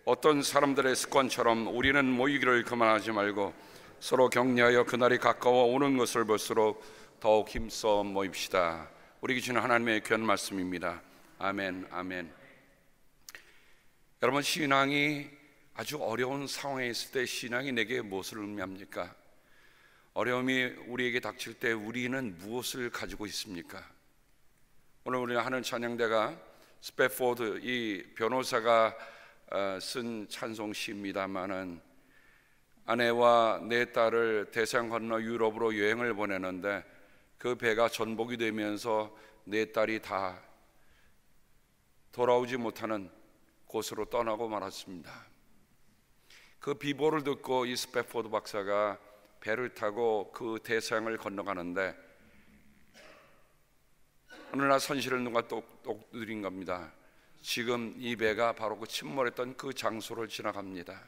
어떤 사람들의 습관처럼 우리는 모이기를 그만하지 말고 서로 격려하여 그날이 가까워 오는 것을 볼수록 더욱 힘써 모입시다. 우리 주시는 하나님의 귀한 말씀입니다. 아멘, 아멘. 여러분, 신앙이 아주 어려운 상황에 있을 때 신앙이 내게 무엇을 의미합니까? 어려움이 우리에게 닥칠 때 우리는 무엇을 가지고 있습니까? 오늘 우리가 하는 찬양대가 스패포드 이 변호사가 쓴 찬송시입니다마는 아내와 네 딸을 대서양 건너 유럽으로 여행을 보내는데 그 배가 전복이 되면서 네 딸이 다 돌아오지 못하는 곳으로 떠나고 말았습니다. 그 비보를 듣고 이 스패포드 박사가 배를 타고 그 대서양을 건너가는데 어느 날 선실을 누가 똑 드린 겁니다. 지금 이 배가 바로 그 침몰했던 그 장소를 지나갑니다.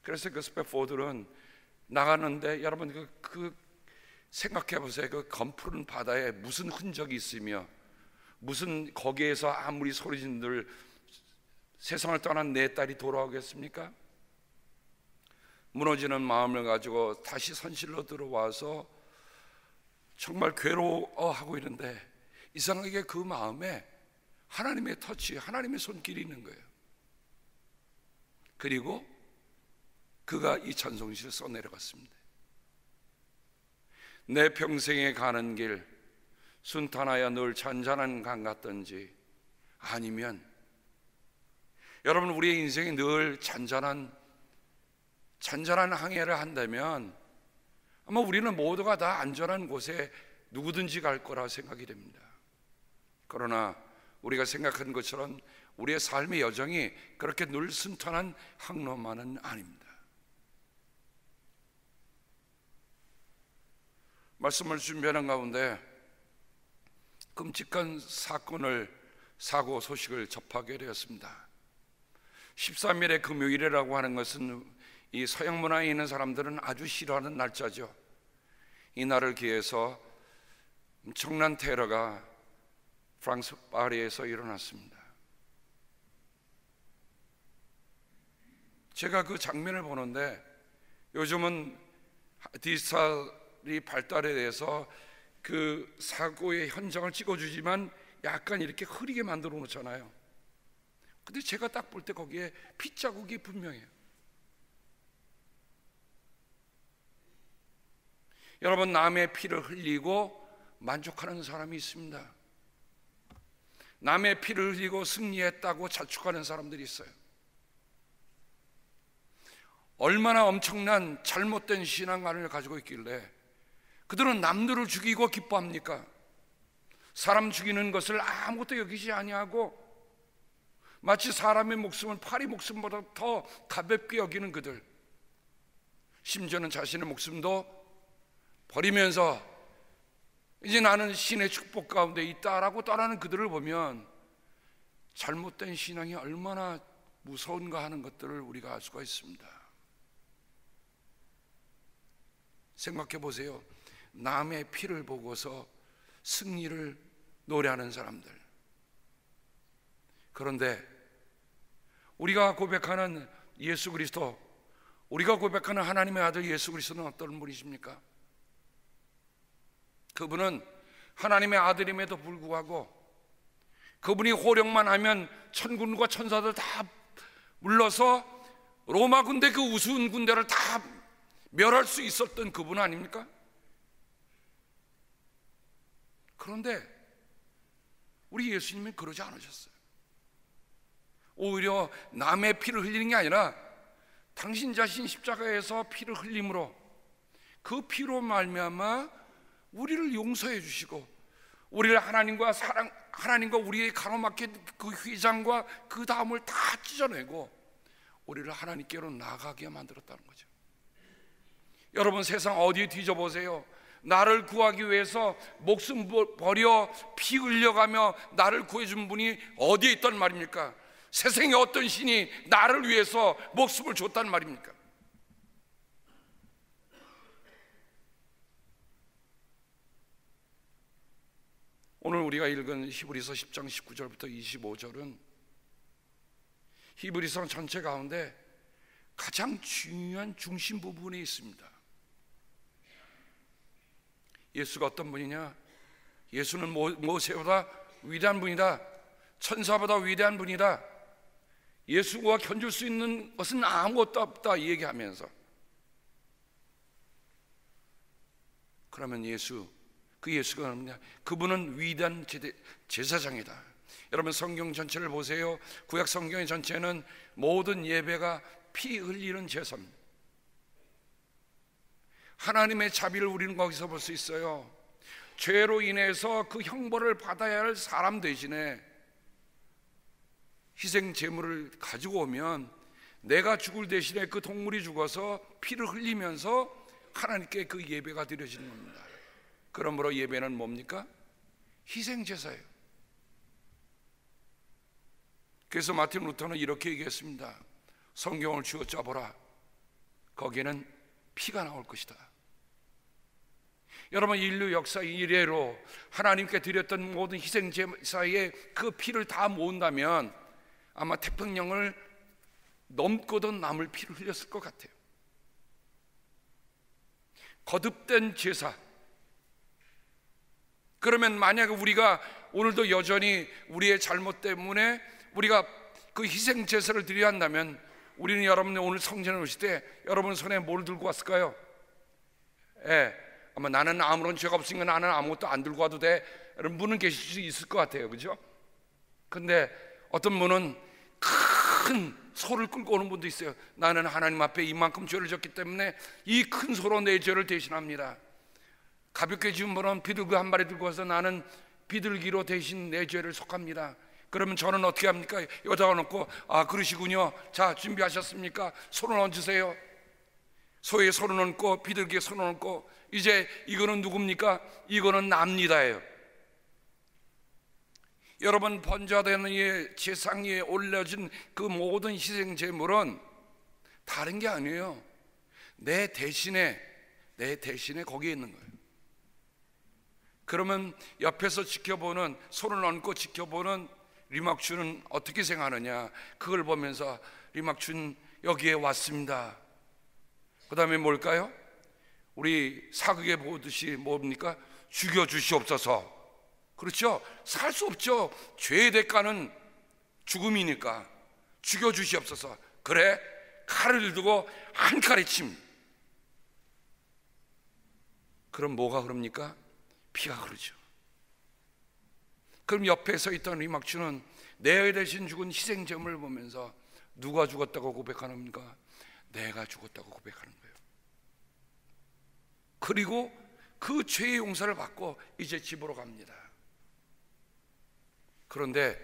그래서 그 스패포드는 나가는데 여러분 그 생각해 보세요. 그 검푸른 바다에 무슨 흔적이 있으며 무슨 거기에서 아무리 소리진들 세상을 떠난 내 딸이 돌아오겠습니까? 무너지는 마음을 가지고 다시 선실로 들어와서 정말 괴로워하고 있는데 이상하게 그 마음에 하나님의 터치, 하나님의 손길이 있는 거예요. 그리고 그가 이 찬송시를 써내려갔습니다. 내 평생에 가는 길 순탄하여 늘 잔잔한 강 같던지, 아니면 여러분 우리의 인생이 늘 잔잔한 항해를 한다면 아마 우리는 모두가 다 안전한 곳에 누구든지 갈 거라 생각이 됩니다. 그러나 우리가 생각한 것처럼 우리의 삶의 여정이 그렇게 늘 순탄한 항로만은 아닙니다. 말씀을 준비하는 가운데 끔찍한 사고 소식을 접하게 되었습니다. 13일의 금요일이라고 하는 것은 이 서양 문화에 있는 사람들은 아주 싫어하는 날짜죠. 이 날을 기해서 엄청난 테러가 프랑스 파리에서 일어났습니다. 제가 그 장면을 보는데 요즘은 디지털이 발달에 대해서 그 사고의 현장을 찍어주지만 약간 이렇게 흐리게 만들어 놓잖아요. 근데 제가 딱 볼 때 거기에 핏자국이 분명해요. 여러분, 남의 피를 흘리고 만족하는 사람이 있습니다. 남의 피를 흘리고 승리했다고 자축하는 사람들이 있어요. 얼마나 엄청난 잘못된 신앙관을 가지고 있길래 그들은 남들을 죽이고 기뻐합니까? 사람 죽이는 것을 아무것도 여기지 아니하고 마치 사람의 목숨을 파리 목숨보다 더 가볍게 여기는 그들, 심지어는 자신의 목숨도 버리면서 이제 나는 신의 축복 가운데 있다라고 떠나는 그들을 보면 잘못된 신앙이 얼마나 무서운가 하는 것들을 우리가 알 수가 있습니다. 생각해 보세요. 남의 피를 보고서 승리를 노래하는 사람들. 그런데 우리가 고백하는 예수 그리스도, 우리가 고백하는 하나님의 아들 예수 그리스도는 어떤 분이십니까? 그분은 하나님의 아들임에도 불구하고 그분이 호령만 하면 천군과 천사들 다 물러서 로마 군대 그 우스운 군대를 다 멸할 수 있었던 그분 아닙니까? 그런데 우리 예수님은 그러지 않으셨어요. 오히려 남의 피를 흘리는 게 아니라 당신 자신 십자가에서 피를 흘림으로 그 피로 말미암아 우리를 용서해 주시고 우리를 하나님과 우리의 가로막힌 그 휘장과 그 다음을 다 찢어내고 우리를 하나님께로 나아가게 만들었다는 거죠. 여러분, 세상 어디 뒤져보세요. 나를 구하기 위해서 목숨 버려 피 흘려가며 나를 구해준 분이 어디에 있단 말입니까? 세상에 어떤 신이 나를 위해서 목숨을 줬단 말입니까? 오늘 우리가 읽은 히브리서 10장 19절부터 25절은 히브리서 전체 가운데 가장 중요한 중심 부분에 있습니다. 예수가 어떤 분이냐? 예수는 모세보다 위대한 분이다. 천사보다 위대한 분이다. 예수와 견줄 수 있는 것은 아무것도 없다 얘기하면서, 그러면 그 예수가 뭐냐? 그분은 위대한 제사장이다. 여러분 성경 전체를 보세요. 구약 성경의 전체는 모든 예배가 피 흘리는 제사입니다. 하나님의 자비를 우리는 거기서 볼 수 있어요. 죄로 인해서 그 형벌을 받아야 할 사람 대신에 희생 제물을 가지고 오면 내가 죽을 대신에 그 동물이 죽어서 피를 흘리면서 하나님께 그 예배가 드려지는 겁니다. 그러므로 예배는 뭡니까? 희생 제사예요. 그래서 마틴 루터는 이렇게 얘기했습니다. 성경을 쥐어짜보라. 거기에는 피가 나올 것이다. 여러분, 인류 역사 이래로 하나님께 드렸던 모든 희생 제사의 그 피를 다 모은다면 아마 태평양을 넘고도 남을 피를 흘렸을 것 같아요. 거듭된 제사. 그러면 만약에 우리가 오늘도 여전히 우리의 잘못 때문에 우리가 그 희생 제사를 드려야 한다면, 우리는 여러분 오늘 성전에 오실 때 여러분 손에 뭘 들고 왔을까요? 아마 나는 아무런 죄가 없으니까 나는 아무것도 안 들고 와도 돼, 이런 분은 계실 수 있을 것 같아요. 그죠? 근데 어떤 분은 큰 소를 끌고 오는 분도 있어요. 나는 하나님 앞에 이만큼 죄를 졌기 때문에 이 큰 소로 내 죄를 대신합니다. 가볍게 지은 분은 비둘기 한 마리 들고 와서 나는 비둘기로 대신 내 죄를 속합니다. 그러면 저는 어떻게 합니까? 여자가 놓고, 아 그러시군요, 자 준비하셨습니까? 손을 얹으세요. 소에 손을 얹고 비둘기에 손을 얹고, 이제 이거는 누굽니까? 이거는 납니다예요. 여러분, 번제되는 이 제상 위에 올려진 그 모든 희생 제물은 다른 게 아니에요. 내 대신에 거기에 있는 거예요. 그러면 옆에서 지켜보는, 손을 얹고 지켜보는 리막주는 어떻게 생각하느냐? 그걸 보면서 리막주는 여기에 왔습니다. 그 다음에 뭘까요? 우리 사극에 보듯이 뭡니까? 죽여주시옵소서. 그렇죠? 살 수 없죠. 죄의 대가는 죽음이니까 죽여주시옵소서. 그래, 칼을 들고 한 칼에 침. 그럼 뭐가 흐릅니까? 피가 흐르죠. 그럼 옆에 서 있던 리막주는 내 대신 죽은 희생제물을 보면서 누가 죽었다고 고백하는 겁니까? 내가 죽었다고 고백하는 거예요. 그리고 그 죄의 용서를 받고 이제 집으로 갑니다. 그런데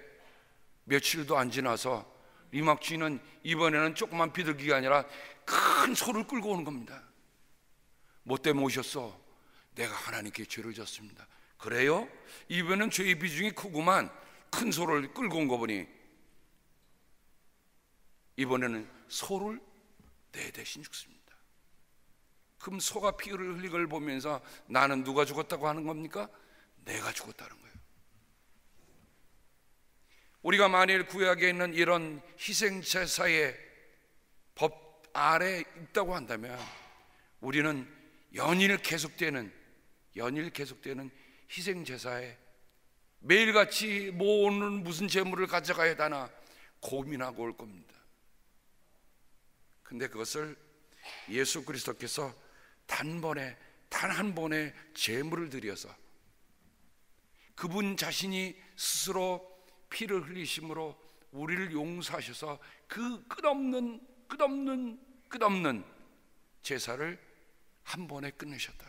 며칠도 안 지나서 리막주인은 이번에는 조그만 비둘기가 아니라 큰 소를 끌고 오는 겁니다. 뭐 때문에 오셨어? 내가 하나님께 죄를 졌습니다. 그래요? 이번엔 죄의 비중이 크구만. 큰 소를 끌고 온 거 보니 이번에는 소를 내 대신 죽습니다. 그럼 소가 피를 흘린 걸 보면서 나는 누가 죽었다고 하는 겁니까? 내가 죽었다는 거예요. 우리가 만일 구약에 있는 이런 희생제사의 법 아래 있다고 한다면 우리는 연일 계속되는 희생제사에 매일같이 오늘 무슨 제물을 가져가야 하나 고민하고 올 겁니다. 근데 그것을 예수 그리스도께서 단 한 번의 제물을 드려서 그분 자신이 스스로 피를 흘리심으로 우리를 용서하셔서 그 끝없는 제사를 한 번에 끝내셨다.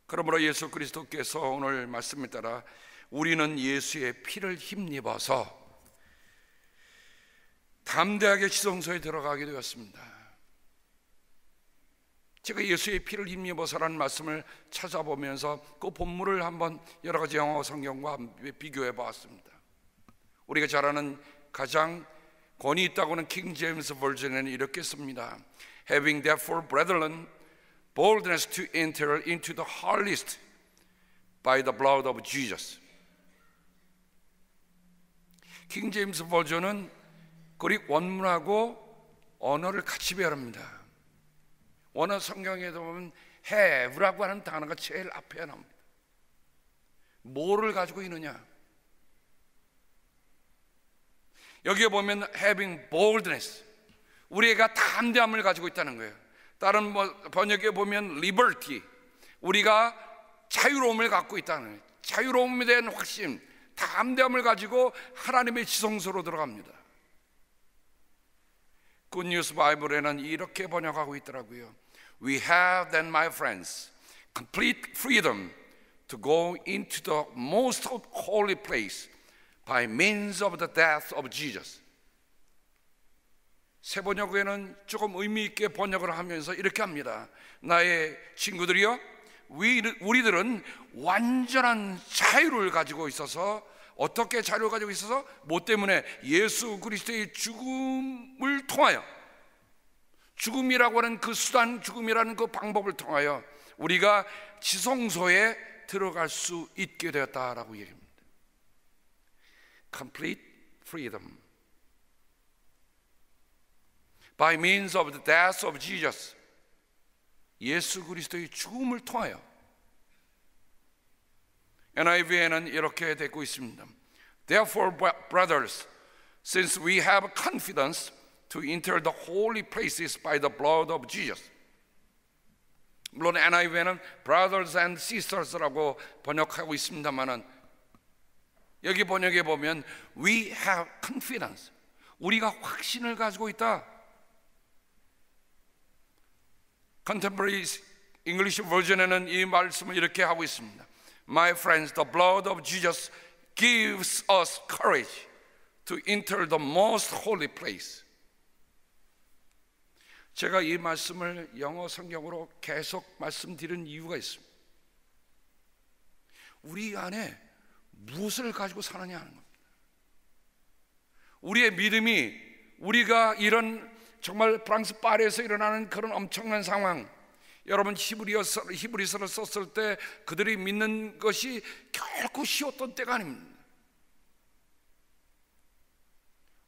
그러므로 예수 그리스도께서 오늘 말씀에 따라 우리는 예수의 피를 힘입어서 담대하게 지성소에 들어가게 되었습니다. 제가 예수의 피를 힘입어서라는 말씀을 찾아보면서 그 본문을 한번 여러 가지 영어 성경과 비교해 보았습니다. 우리가 잘 아는 가장 권위 있다고 하는 킹 제임스 버전에는 이렇게 씁니다. Having therefore, brethren, boldness to enter into the holiest by the blood of Jesus. 킹 제임스 버전은 그릭 원문하고 언어를 같이 배열합니다. 원어 성경에도 보면 have라고 하는 단어가 제일 앞에 나옵니다. 뭐를 가지고 있느냐? 여기에 보면 having boldness, 우리가 담대함을 가지고 있다는 거예요. 다른 번역에 보면 liberty, 우리가 자유로움을 갖고 있다는 거예요. 자유로움에 대한 확신, 담대함을 가지고 하나님의 지성소로 들어갑니다. 굿뉴스 바이블에는 이렇게 번역하고 있더라고요. We have then, my friends, complete freedom to go into the most holy place by means of the death of Jesus. 새 번역에는 조금 의미 있게 번역을 하면서 이렇게 합니다. 나의 친구들이여, 우리들은 완전한 자유를 가지고 있어서, 어떻게 자유를 가지고 있어서? 뭐 때문에? 예수 그리스도의 죽음을 통하여, 죽음이라고 하는 그 수단, 죽음이라는 그 방법을 통하여 우리가 지성소에 들어갈 수 있게 되었다라고 얘기합니다. Complete freedom by means of the death of Jesus. 예수 그리스도의 죽음을 통하여. NIV에는 이렇게 되고 있습니다. Therefore, brothers, since we have confidence to enter the holy places by the blood of Jesus. 물론 NIV에는 brothers and sisters라고 번역하고 있습니다만은 여기 번역에 보면 we have confidence, 우리가 확신을 가지고 있다. Contemporary English version에는 이 말씀을 이렇게 하고 있습니다. My friends, the blood of Jesus gives us courage to enter the most holy place. 제가 이 말씀을 영어 성경으로 계속 말씀드리는 이유가 있습니다. 우리 안에 무엇을 가지고 사느냐 하는 겁니다. 우리의 믿음이, 우리가 이런 정말 프랑스 파리에서 일어나는 그런 엄청난 상황, 여러분 히브리서를 썼을 때 그들이 믿는 것이 결코 쉬웠던 때가 아닙니다.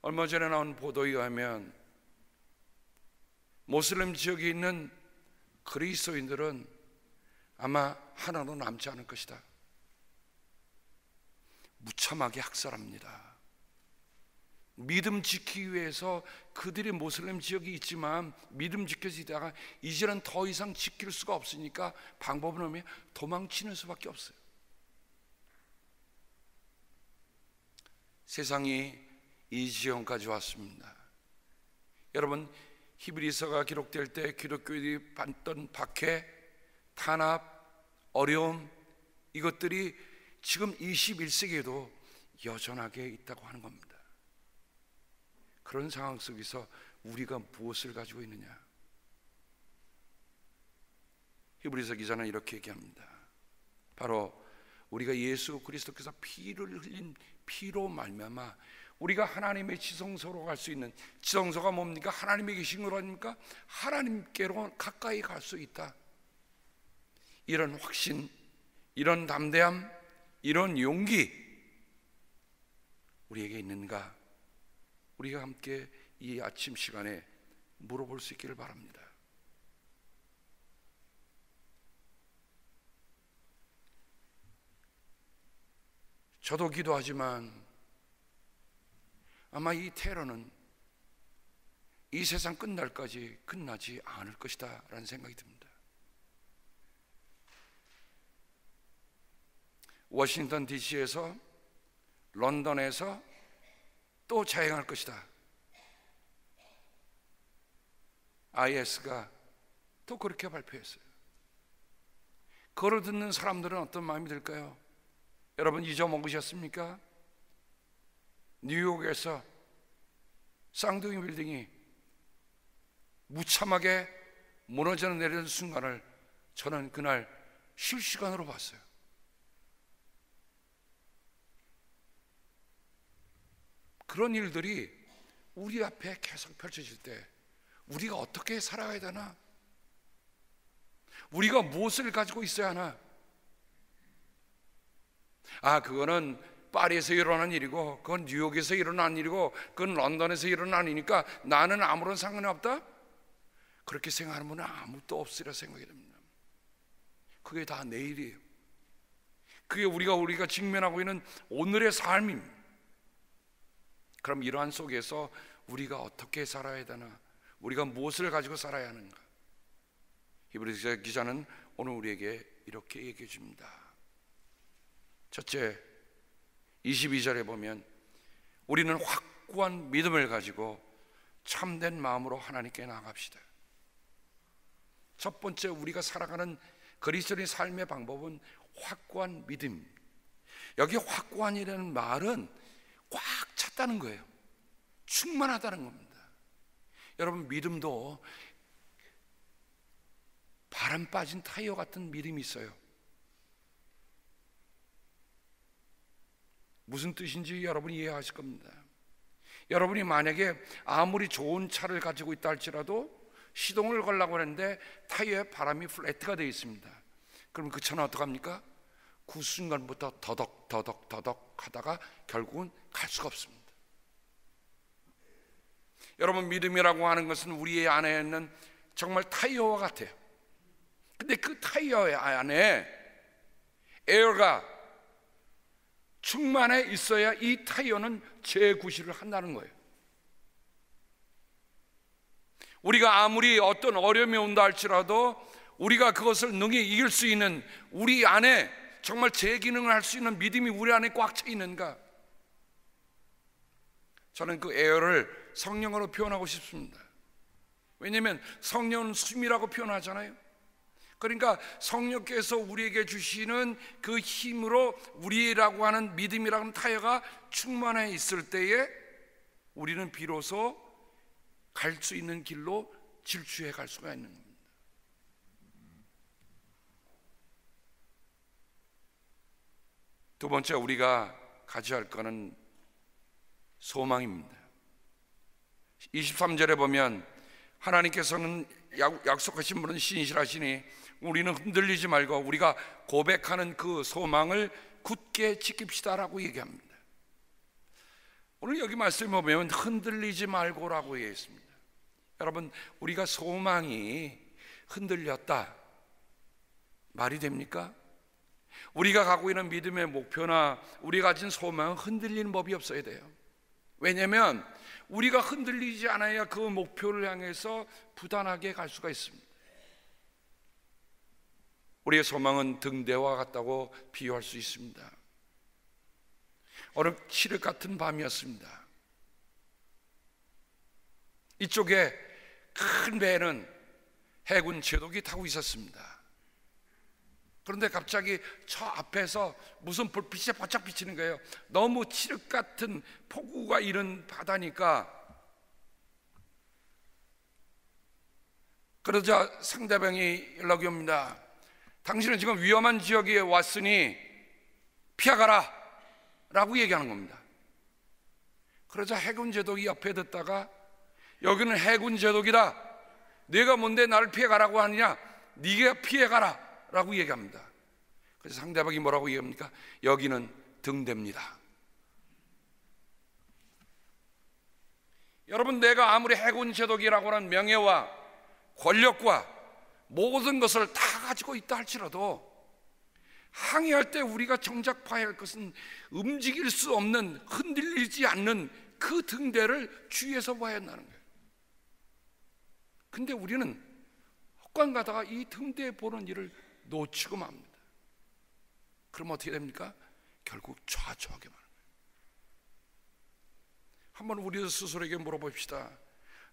얼마 전에 나온 보도에 의하면 모슬림 지역에 있는 그리스도인들은 아마 하나도 남지 않을 것이다. 무참하게 학살합니다. 믿음 지키기 위해서 그들이 모슬림 지역이 있지만 믿음 지켜지다가 이제는 더 이상 지킬 수가 없으니까 방법은 없으면 도망치는 수밖에 없어요. 세상이 이 지경까지 왔습니다. 여러분, 히브리서가 기록될 때 기독교인이 받던 박해, 탄압, 어려움, 이것들이 지금 21세기에도 여전하게 있다고 하는 겁니다. 그런 상황 속에서 우리가 무엇을 가지고 있느냐? 히브리서 기자는 이렇게 얘기합니다. 바로 우리가 예수 그리스도께서 피를 흘린 피로 말미암아 우리가 하나님의 지성소로 갈 수 있는, 지성소가 뭡니까? 하나님의 계신 걸 아닙니까? 하나님께로 가까이 갈 수 있다. 이런 확신, 이런 담대함, 이런 용기 우리에게 있는가? 우리가 함께 이 아침 시간에 물어볼 수 있기를 바랍니다. 저도 기도하지만 아마 이 테러는 이 세상 끝날까지 끝나지 않을 것이다 라는 생각이 듭니다. 워싱턴 DC에서, 런던에서 또 자행할 것이다. IS가 또 그렇게 발표했어요. 그걸 듣는 사람들은 어떤 마음이 들까요? 여러분 잊어먹으셨습니까? 뉴욕에서 쌍둥이 빌딩이 무참하게 무너져 내리는 순간을 저는 그날 실시간으로 봤어요. 그런 일들이 우리 앞에 계속 펼쳐질 때 우리가 어떻게 살아가야 되나? 우리가 무엇을 가지고 있어야 하나? 그거는 파리에서 일어난 일이고, 그건 뉴욕에서 일어난 일이고, 그건 런던에서 일어난 일이니까 나는 아무런 상관이 없다? 그렇게 생각하는 분은 아무도 없으리라 생각이 됩니다. 그게 다 내일이에요. 그게 우리가 직면하고 있는 오늘의 삶입니다. 그럼 이러한 속에서 우리가 어떻게 살아야 되나? 우리가 무엇을 가지고 살아야 하는가? 히브리서 기자는 오늘 우리에게 이렇게 얘기해 줍니다. 첫째, 22절에 보면 우리는 확고한 믿음을 가지고 참된 마음으로 하나님께 나아갑시다. 첫 번째, 우리가 살아가는 그리스도인의 삶의 방법은 확고한 믿음. 여기 확고한이라는 말은 꽉 찼다는 거예요. 충만하다는 겁니다. 여러분, 믿음도 바람 빠진 타이어 같은 믿음이 있어요. 무슨 뜻인지 여러분이 이해하실 겁니다. 여러분이 만약에 아무리 좋은 차를 가지고 있다 할지라도 시동을 걸려고 하는데 타이어에 바람이 플래트가 되어 있습니다. 그럼 그 차는 어떡합니까? 그 순간부터 더덕 하다가 결국은 갈 수가 없습니다. 여러분, 믿음이라고 하는 것은 우리 안에 있는 정말 타이어와 같아요. 근데 그 타이어 안에 에어가 충만해 있어야 이 타이어는 재구시를 한다는 거예요. 우리가 아무리 어떤 어려움이 온다 할지라도 우리가 그것을 능히 이길 수 있는, 우리 안에 정말 재기능을 할 수 있는 믿음이 우리 안에 꽉 차 있는가? 저는 그 에어를 성령으로 표현하고 싶습니다. 왜냐하면 성령은 숨이라고 표현하잖아요. 그러니까 성령께서 우리에게 주시는 그 힘으로 우리라고 하는 믿음이라고 하는 타이어가 충만해 있을 때에 우리는 비로소 갈 수 있는 길로 질주해 갈 수가 있는 겁니다. 두 번째, 우리가 가져야 할 것은 소망입니다. 23절에 보면 하나님께서는 약속하신 분은 신실하시니 우리는 흔들리지 말고 우리가 고백하는 그 소망을 굳게 지킵시다라고 얘기합니다. 오늘 여기 말씀에 보면 흔들리지 말고라고 얘기했습니다. 여러분, 우리가 소망이 흔들렸다, 말이 됩니까? 우리가 갖고 있는 믿음의 목표나 우리가 가진 소망은 흔들리는 법이 없어야 돼요. 왜냐하면 우리가 흔들리지 않아야 그 목표를 향해서 부단하게 갈 수가 있습니다. 우리의 소망은 등대와 같다고 비유할 수 있습니다. 어느 칠흑 같은 밤이었습니다. 이쪽에 큰 배에는 해군 제독이 타고 있었습니다. 그런데 갑자기 저 앞에서 무슨 불빛이 바짝 비치는 거예요. 너무 칠흑 같은 폭우가 이른 바다니까. 그러자 상대방이 연락이 옵니다. 당신은 지금 위험한 지역에 왔으니 피하가라 라고 얘기하는 겁니다. 그러자 해군 제독이 옆에 듣다가 여기는 해군 제독이다, 네가 뭔데 나를 피해가라고 하느냐, 네가 피해가라 라고 얘기합니다. 그래서 상대방이 뭐라고 얘기합니까? 여기는 등대입니다. 여러분, 내가 아무리 해군 제독이라고 하는 명예와 권력과 모든 것을 다 가지고 있다 할지라도 항해할 때 우리가 정작 봐야 할 것은 움직일 수 없는, 흔들리지 않는 그 등대를 주위에서 봐야 한다는 거예요. 근데 우리는 헛간 가다가 이 등대 보는 일을 놓치고 맙니다. 그럼 어떻게 됩니까? 결국 좌초하게 마는 거예요. 한번 우리 스스로에게 물어봅시다.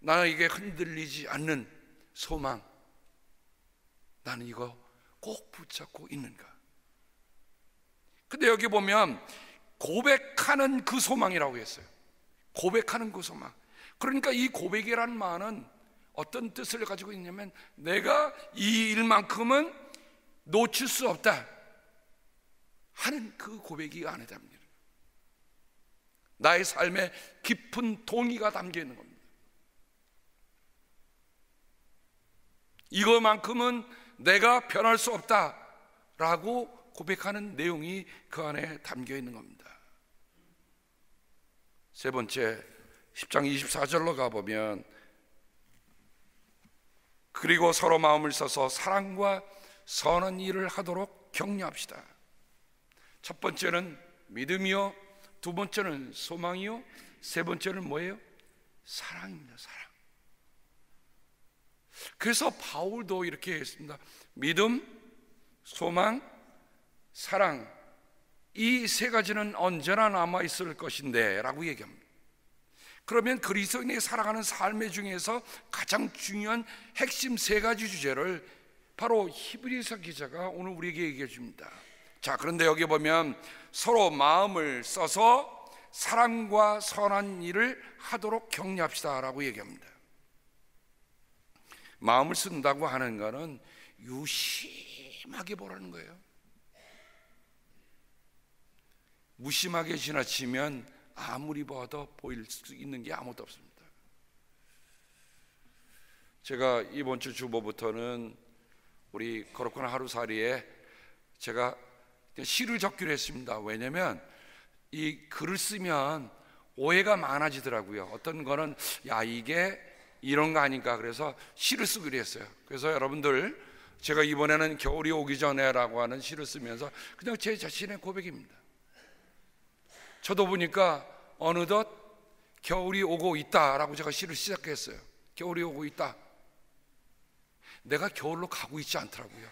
나에게 흔들리지 않는 소망, 나는 이거 꼭 붙잡고 있는가? 근데 여기 보면 고백하는 그 소망이라고 했어요. 고백하는 그 소망. 그러니까 이 고백이라는 말은 어떤 뜻을 가지고 있냐면 내가 이 일만큼은 놓칠 수 없다 하는 그 고백이 안에 담깁니다. 나의 삶에 깊은 동의가 담겨 있는 겁니다. 이것만큼은 내가 변할 수 없다라고 고백하는 내용이 그 안에 담겨 있는 겁니다. 세 번째, 10장 24절로 가보면 그리고 서로 마음을 써서 사랑과 선한 일을 하도록 격려합시다. 첫 번째는 믿음이요, 두 번째는 소망이요, 세 번째는 뭐예요? 사랑입니다. 사랑. 그래서 바울도 이렇게 했습니다. 믿음, 소망, 사랑, 이 세 가지는 언제나 남아있을 것인데 라고 얘기합니다. 그러면 그리스도인이 살아가는 삶의 중에서 가장 중요한 핵심 세 가지 주제를 바로 히브리서 기자가 오늘 우리에게 얘기해 줍니다. 자, 그런데 여기 보면 서로 마음을 써서 사랑과 선한 일을 하도록 격려합시다 라고 얘기합니다. 마음을 쓴다고 하는 것은 유심하게 보라는 거예요. 무심하게 지나치면 아무리 봐도 보일 수 있는 게 아무것도 없습니다. 제가 이번 주 주보부터는 우리 거룩한 하루살이에 제가 시를 적기로 했습니다. 왜냐면 이 글을 쓰면 오해가 많아지더라고요. 어떤 거는 야 이게 이런 거 아닌가, 그래서 시를 쓰기로 했어요. 그래서 여러분들, 제가 이번에는 겨울이 오기 전에라고 하는 시를 쓰면서 그냥 제 자신의 고백입니다. 저도 보니까 어느덧 겨울이 오고 있다라고 제가 시를 시작했어요. 겨울이 오고 있다. 내가 겨울로 가고 있지 않더라고요.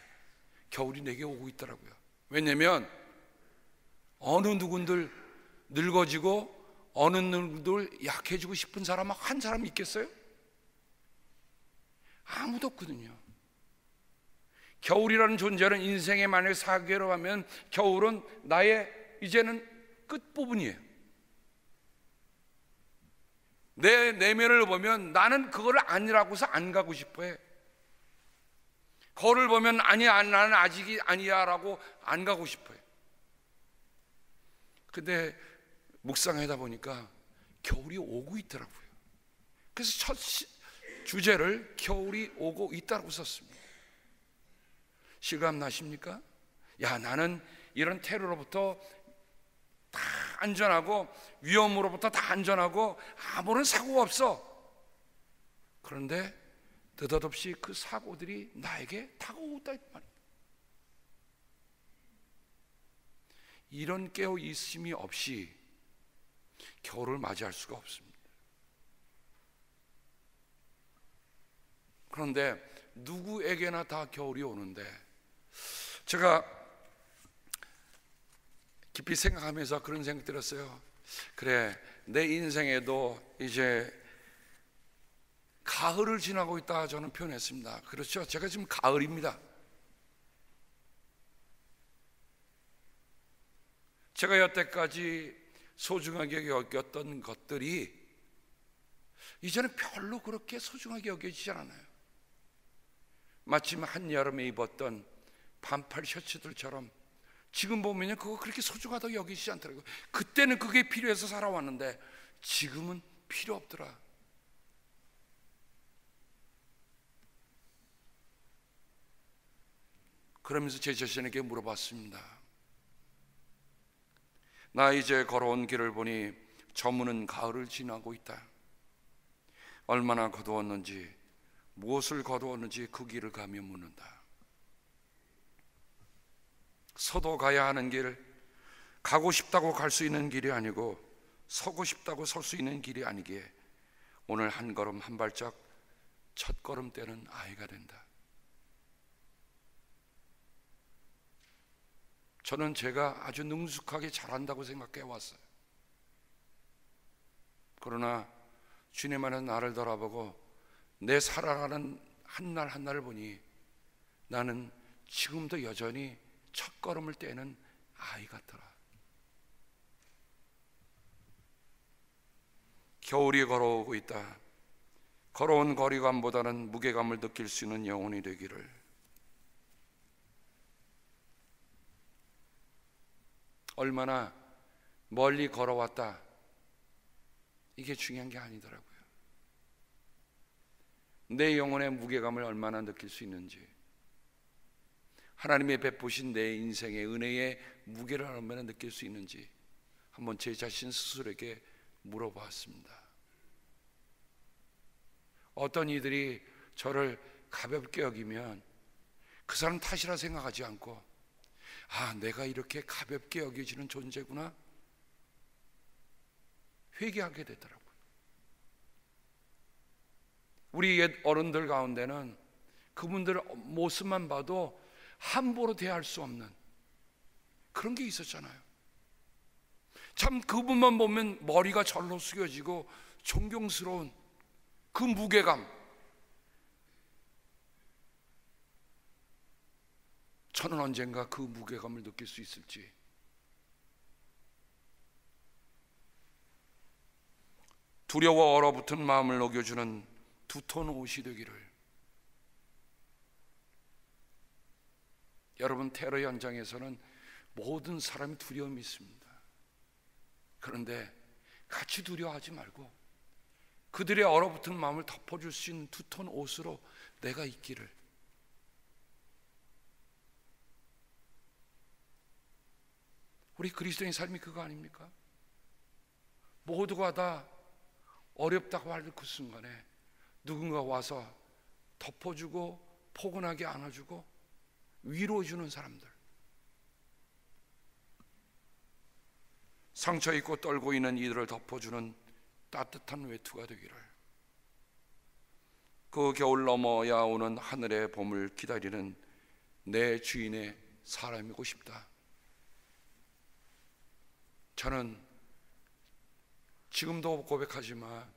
겨울이 내게 오고 있더라고요. 왜냐면 어느 누군들 늙어지고 어느 누군들 약해지고 싶은 사람 한 사람 있겠어요? 아무도 없거든요. 겨울이라는 존재는 인생에 만약에 사계로 하면 겨울은 나의 이제는 끝부분이에요. 내 내면을 보면 나는 그거를 아니라고서 안 가고 싶어해. 거울을 보면 아니야, 나는 아직이 아니야 라고 안 가고 싶어요. 근데 묵상하다 보니까 겨울이 오고 있더라고요. 그래서 첫 주제를 겨울이 오고 있다고 썼습니다. 실감 나십니까? 야, 나는 이런 테러로부터 다 안전하고 위험으로부터 다 안전하고 아무런 사고가 없어. 그런데 느닷없이 그 사고들이 나에게 다가오고 있다 말입니다. 이런 깨어있음이 없이 겨울을 맞이할 수가 없습니다. 그런데 누구에게나 다 겨울이 오는데, 제가 깊이 생각하면서 그런 생각 들었어요. 그래, 내 인생에도 이제 가을을 지나고 있다 저는 표현했습니다. 그렇죠? 제가 지금 가을입니다. 제가 여태까지 소중하게 여겼던 것들이 이제는 별로 그렇게 소중하게 여겨지지 않아요. 마침 한여름에 입었던 반팔 셔츠들처럼 지금 보면 그거 그렇게 소중하다고 여기지 않더라고요. 그때는 그게 필요해서 살아왔는데 지금은 필요 없더라. 그러면서 제 자신에게 물어봤습니다. 나 이제 걸어온 길을 보니 저무는 가을을 지나고 있다. 얼마나 거두었는지, 무엇을 거두었는지 그 길을 가며 묻는다. 서도 가야 하는 길, 가고 싶다고 갈 수 있는 길이 아니고 서고 싶다고 설 수 있는 길이 아니기에 오늘 한 걸음 한 발짝 첫 걸음 떼는 아이가 된다. 저는 제가 아주 능숙하게 잘한다고 생각해 왔어요. 그러나 주님만은 나를 돌아보고 내 살아가는 한 날 한 날을 보니 나는 지금도 여전히 첫 걸음을 떼는 아이 같더라. 겨울이 걸어오고 있다. 걸어온 거리감보다는 무게감을 느낄 수 있는 영혼이 되기를. 얼마나 멀리 걸어왔다, 이게 중요한 게 아니더라고요. 내 영혼의 무게감을 얼마나 느낄 수 있는지, 하나님의 베푸신 내 인생의 은혜의 무게를 얼마나 느낄 수 있는지 한번 제 자신 스스로에게 물어보았습니다. 어떤 이들이 저를 가볍게 여기면 그 사람 탓이라 생각하지 않고, 아, 내가 이렇게 가볍게 여겨지는 존재구나, 회개하게 되더라고요. 우리 옛 어른들 가운데는 그분들 모습만 봐도 함부로 대할 수 없는 그런 게 있었잖아요. 참 그분만 보면 머리가 절로 숙여지고 존경스러운 그 무게감, 저는 언젠가 그 무게감을 느낄 수 있을지. 두려워 얼어붙은 마음을 녹여주는 두터운 옷이 되기를. 여러분, 테러 현장에서는 모든 사람이 두려움이 있습니다. 그런데 같이 두려워하지 말고 그들의 얼어붙은 마음을 덮어줄 수 있는 두터운 옷으로 내가 있기를. 우리 그리스도인 삶이 그거 아닙니까? 모두가 다 어렵다고 할 그 순간에 누군가 와서 덮어주고 포근하게 안아주고 위로해주는 사람들, 상처 입고 떨고 있는 이들을 덮어주는 따뜻한 외투가 되기를. 그 겨울 넘어야 오는 하늘의 봄을 기다리는 내 주인의 사람이고 싶다. 저는 지금도 고백하지만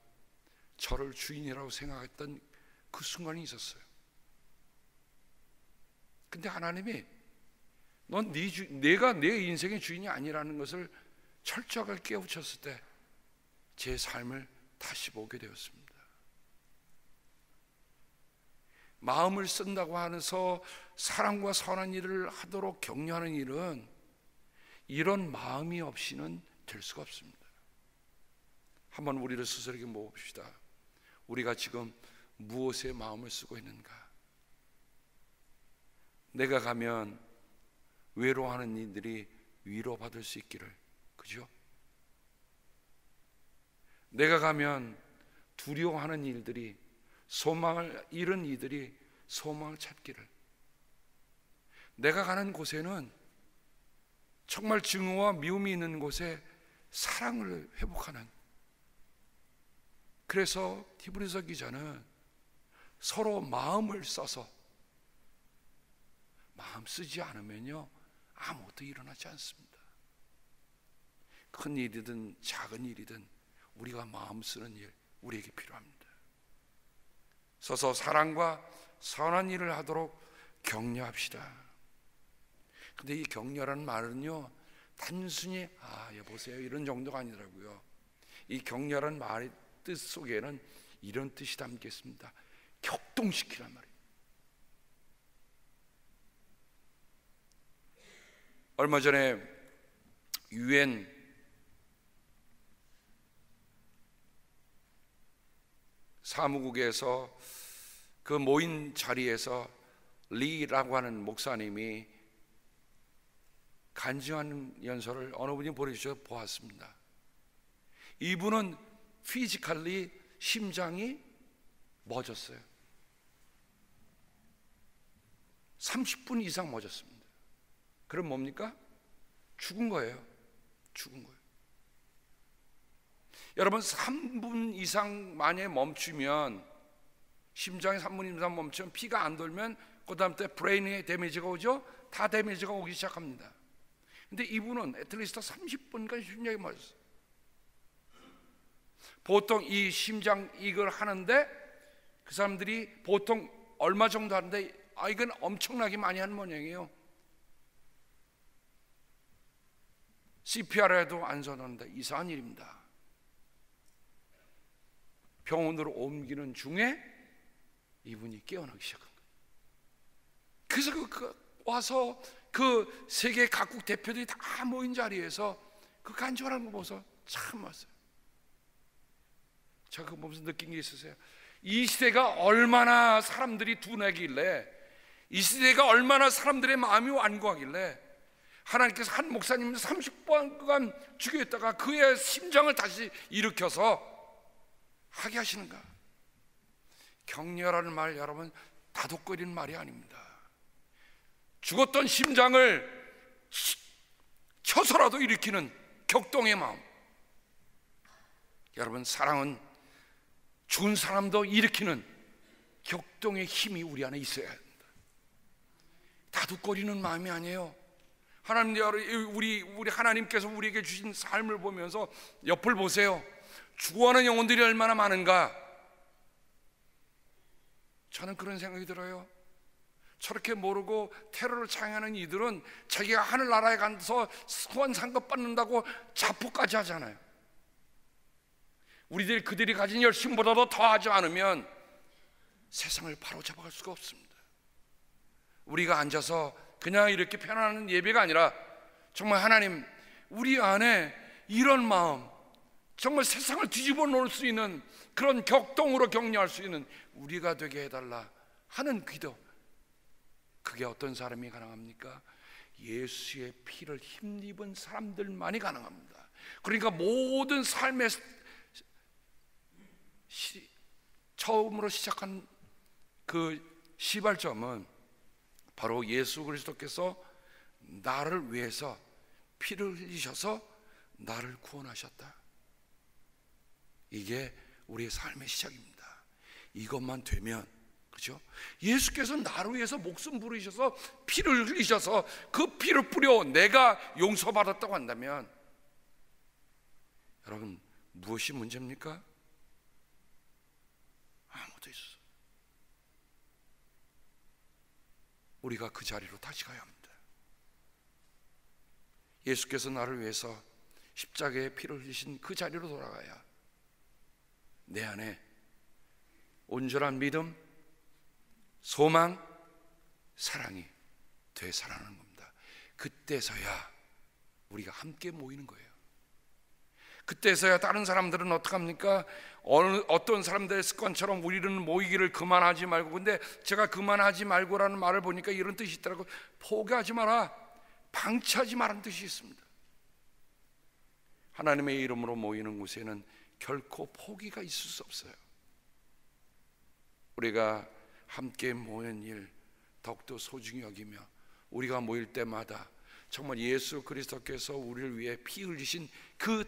저를 주인이라고 생각했던 그 순간이 있었어요. 근데 하나님이 넌 내가 내 인생의 주인이 아니라는 것을 철저하게 깨우쳤을 때 제 삶을 다시 보게 되었습니다. 마음을 쓴다고 하면서 사랑과 선한 일을 하도록 격려하는 일은 이런 마음이 없이는 될 수가 없습니다. 한번 우리를 스스로에게 물어봅시다. 우리가 지금 무엇에 마음을 쓰고 있는가? 내가 가면 외로워하는 이들이 위로받을 수 있기를, 그죠? 내가 가면 두려워하는 일들이, 소망을 잃은 이들이 소망을 찾기를. 내가 가는 곳에는 정말 증오와 미움이 있는 곳에 사랑을 회복하는, 그래서 히브리서 기자는 서로 마음을 써서, 마음 쓰지 않으면요 아무것도 일어나지 않습니다. 큰 일이든 작은 일이든 우리가 마음 쓰는 일, 우리에게 필요합니다. 서서 사랑과 선한 일을 하도록 격려합시다. 근데 이 격려라는 말은요 단순히 여보세요 이런 정도가 아니더라고요. 이 격려라는 말의 뜻 속에는 이런 뜻이 담겨 있습니다. 격동시키란 말이에요. 얼마 전에 UN 사무국에서 그 모인 자리에서 리라고 하는 목사님이 간증하는 연설을 어느 분이 보내주셔서 보았습니다. 이분은 피지컬리 심장이 멎었어요. 30분 이상 멎었습니다. 그럼 뭡니까? 죽은 거예요. 죽은 거예요. 여러분, 3분 이상 만에 멈추면, 심장이 3분 이상 멈추면 피가 안 돌면 그 다음 때 브레인에 데미지가 오죠. 다 데미지가 오기 시작합니다. 근데 이분은 애틀리스트 30분간 심장이 멎었어요. 보통 이 심장 이걸 하는데 그 사람들이 보통 얼마 정도 하는데 이건 엄청나게 많이 하는 모양이에요. CPR 해도 안 서는데 이상한 일입니다. 병원으로 옮기는 중에 이분이 깨어나기 시작한 거예요. 그래서 와서 그 세계 각국 대표들이 다 모인 자리에서 그 간절한 거 보면서 참 왔어요. 제가 그거 보면서 느낀 게 있으세요? 이 시대가 얼마나 사람들이 둔하길래 이 시대가 얼마나 사람들의 마음이 완고하길래 하나님께서 한 목사님을 30번간 죽여있다가 그의 심장을 다시 일으켜서 하게 하시는가? 격려라는 말, 여러분, 다독거리는 말이 아닙니다. 죽었던 심장을 쳐서라도 일으키는 격동의 마음. 여러분, 사랑은 죽은 사람도 일으키는 격동의 힘이 우리 안에 있어야 합니다. 다독거리는 마음이 아니에요. 하나님, 우리 하나님께서 우리에게 주신 삶을 보면서 옆을 보세요. 죽어가는 영혼들이 얼마나 많은가. 저는 그런 생각이 들어요. 저렇게 모르고 테러를 창행하는 이들은 자기가 하늘나라에 가서 후한 상급 받는다고 자포까지 하잖아요. 그들이 가진 열심보다도 더하지 않으면 세상을 바로 잡아갈 수가 없습니다. 우리가 앉아서 그냥 이렇게 편안한 예배가 아니라 정말 하나님, 우리 안에 이런 마음, 정말 세상을 뒤집어 놓을 수 있는 그런 격동으로 격려할 수 있는 우리가 되게 해달라 하는 기도. 그게 어떤 사람이 가능합니까? 예수의 피를 힘입은 사람들만이 가능합니다. 그러니까 모든 삶의 처음으로 시작한 그 시발점은 바로 예수 그리스도께서 나를 위해서 피를 흘리셔서 나를 구원하셨다. 이게 우리의 삶의 시작입니다. 이것만 되면, 그렇죠? 예수께서 나를 위해서 목숨 부르셔서 피를 흘리셔서 그 피를 뿌려 내가 용서받았다고 한다면, 여러분, 무엇이 문제입니까? 아무도 있어. 우리가 그 자리로 다시 가야 합니다. 예수께서 나를 위해서 십자가에 피를 흘리신 그 자리로 돌아가야 내 안에 온전한 믿음, 소망, 사랑이 되살아나는 겁니다. 그때서야 우리가 함께 모이는 거예요. 그때서야 다른 사람들은 어떡합니까? 어떤 사람들의 습관처럼 우리는 모이기를 그만하지 말고, 근데 제가 그만하지 말고라는 말을 보니까 이런 뜻이 있더라고요. 포기하지 마라, 방치하지 말라는 뜻이 있습니다. 하나님의 이름으로 모이는 곳에는 결코 포기가 있을 수 없어요. 우리가 함께 모이는 일 더욱더 소중히 여기며, 우리가 모일 때마다 정말 예수 그리스도께서 우리를 위해 피 흘리신 그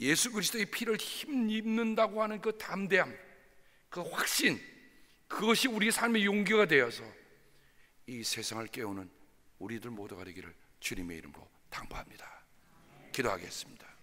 예수 그리스도의 피를 힘입는다고 하는 그 담대함, 그 확신, 그것이 우리 삶의 용기가 되어서 이 세상을 깨우는 우리들 모두가 되기를 주님의 이름으로 당부합니다. 기도하겠습니다.